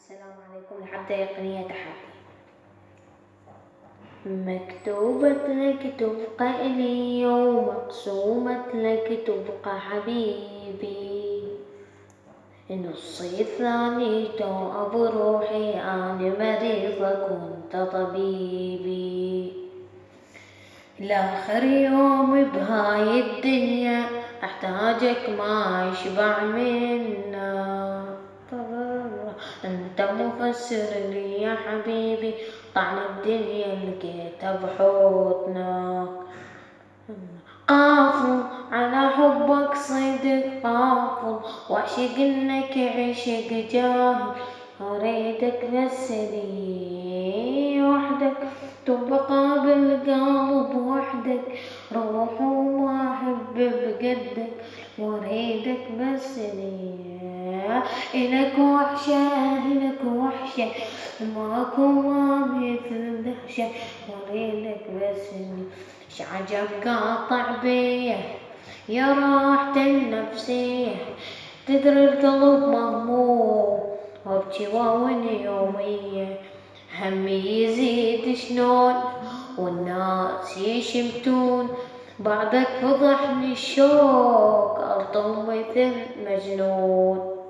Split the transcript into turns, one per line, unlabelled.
السلام عليكم. الحب يقنية تحدي. مكتوبة لك تبقى إلي ومقسومة لك تبقى حبيبي، نصي الثاني توأب روحي، أنا مريضة كنت طبيبي، لآخر يوم بهاي الدنيا أحتاجك ما أشبع منا، أنت مفسر لي يا حبيبي، طعم الدنيا لقيته بحوطنا، قافل على حبك صدق قافل، وأعشق إنك عشق جاهل، أريدك بس لي وحدك، تبقى بالقلب وحدك، روح وما أحب بقدك، وأريدك بس لي، إلك وحشة إلك وحشة، ماكو ما مثل دهشة، وأريدك بس لي، إيش عجب قاطع بيه يا راحة النفسية، تدري القلب مهموم وابكي واوني يومية، همي يزيد شلون والناس يشمتون، بعدك فضحني الشوق ألطم مثل مجنون.